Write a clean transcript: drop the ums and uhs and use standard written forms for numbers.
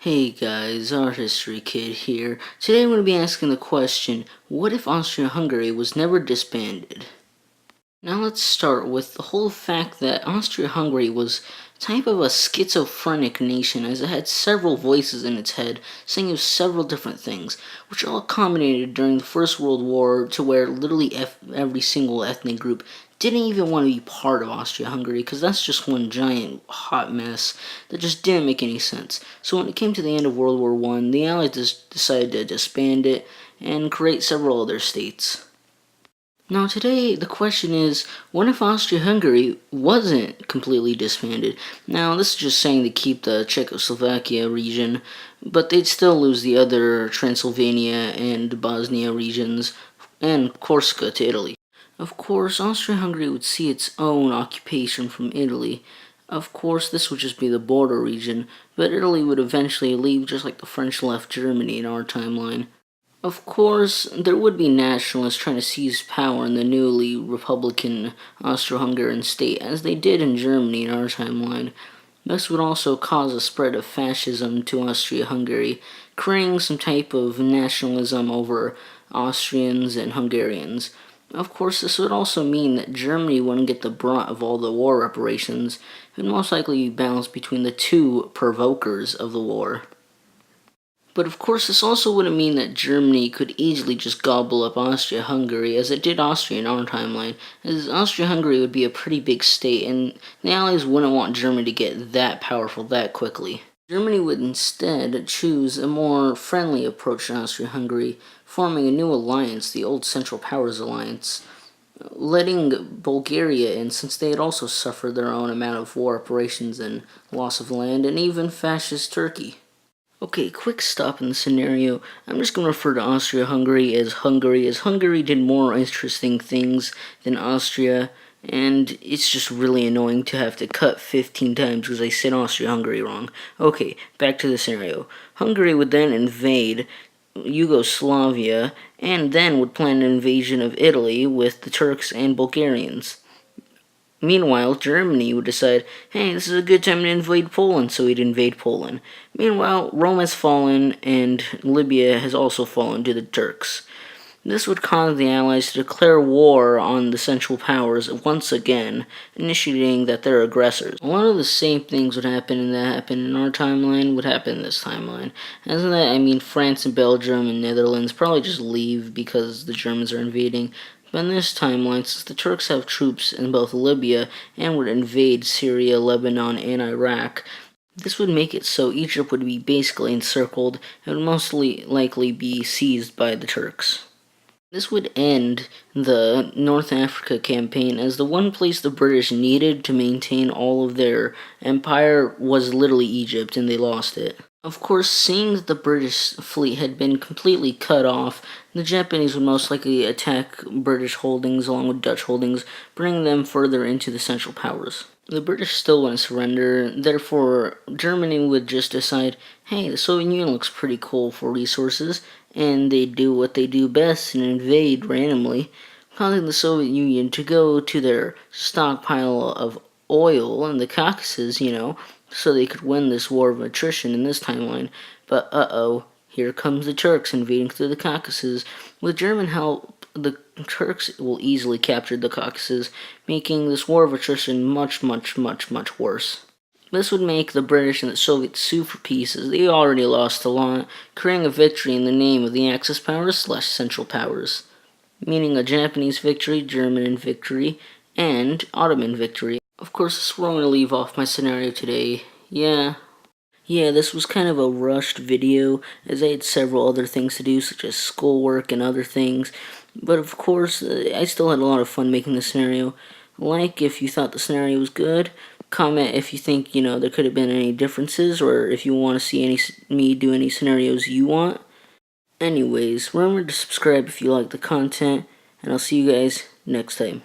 Hey guys, Art History Kid here. Today I'm going to be asking the question, what if Austria Hungary was never disbanded? Now let's start with the whole fact that Austria Hungary was type of a schizophrenic nation, as it had several voices in its head saying of several different things, which all culminated during the First World War to where literally every single ethnic group didn't even want to be part of Austria-Hungary, because that's just one giant hot mess that just didn't make any sense. So when it came to the end of World War I, the Allies just decided to disband it and create several other states. Now today, the question is, what if Austria-Hungary wasn't completely disbanded? Now, this is just saying to keep the Czechoslovakia region, but they'd still lose the other Transylvania and Bosnia regions, and Corsica to Italy. Of course, Austria-Hungary would see its own occupation from Italy. Of course, this would just be the border region, but Italy would eventually leave just like the French left Germany in our timeline. Of course, there would be nationalists trying to seize power in the newly Republican Austro-Hungarian state, as they did in Germany in our timeline. This would also cause a spread of fascism to Austria-Hungary, creating some type of nationalism over Austrians and Hungarians. Of course, this would also mean that Germany wouldn't get the brunt of all the war reparations. It would most likely be balanced between the two provokers of the war. But of course, this also wouldn't mean that Germany could easily just gobble up Austria-Hungary, as it did Austria in our timeline, as Austria-Hungary would be a pretty big state, and the Allies wouldn't want Germany to get that powerful that quickly. Germany would instead choose a more friendly approach to Austria-Hungary, forming a new alliance, the old Central Powers Alliance, letting Bulgaria in, since they had also suffered their own amount of war reparations and loss of land, and even fascist Turkey. Okay, quick stop in the scenario. I'm just going to refer to Austria-Hungary, as Hungary did more interesting things than Austria, and it's just really annoying to have to cut 15 times because I said Austria-Hungary wrong. Okay, back to the scenario. Hungary would then invade Yugoslavia, and then would plan an invasion of Italy with the Turks and Bulgarians. Meanwhile, Germany would decide, hey, this is a good time to invade Poland, so we'd invade Poland. Meanwhile, Rome has fallen, and Libya has also fallen to the Turks. This would cause the Allies to declare war on the Central Powers once again, initiating that they're aggressors. A lot of the same things would happen and that happened in our timeline would happen in this timeline. As in that, I mean, France and Belgium and Netherlands probably just leave because the Germans are invading. But in this timeline, since the Turks have troops in both Libya and would invade Syria, Lebanon, and Iraq, this would make it so Egypt would be basically encircled and would most likely be seized by the Turks. This would end the North Africa campaign, as the one place the British needed to maintain all of their empire was literally Egypt, and they lost it. Of course, seeing that the British fleet had been completely cut off, the Japanese would most likely attack British holdings along with Dutch holdings, bringing them further into the Central Powers. The British still wouldn't surrender, therefore Germany would just decide, hey, the Soviet Union looks pretty cool for resources, and they do what they do best and invade randomly, causing the Soviet Union to go to their stockpile of oil in the Caucasus, so they could win this war of attrition in this timeline. But uh-oh, here comes the Turks invading through the Caucasus. With German help, the Turks will easily capture the Caucasus, making this war of attrition much, much, much, much worse. This would make the British and the Soviets sue for peace, as they already lost a lot, creating a victory in the name of the Axis powers / Central Powers, meaning a Japanese victory, German victory, and Ottoman victory. Of course, this is where I'm going to leave off my scenario today. Yeah, this was kind of a rushed video, as I had several other things to do, such as schoolwork and other things. But of course, I still had a lot of fun making the scenario. Like if you thought the scenario was good. Comment if you think, there could have been any differences, or if you want to see me do any scenarios you want. Anyways, remember to subscribe if you like the content, and I'll see you guys next time.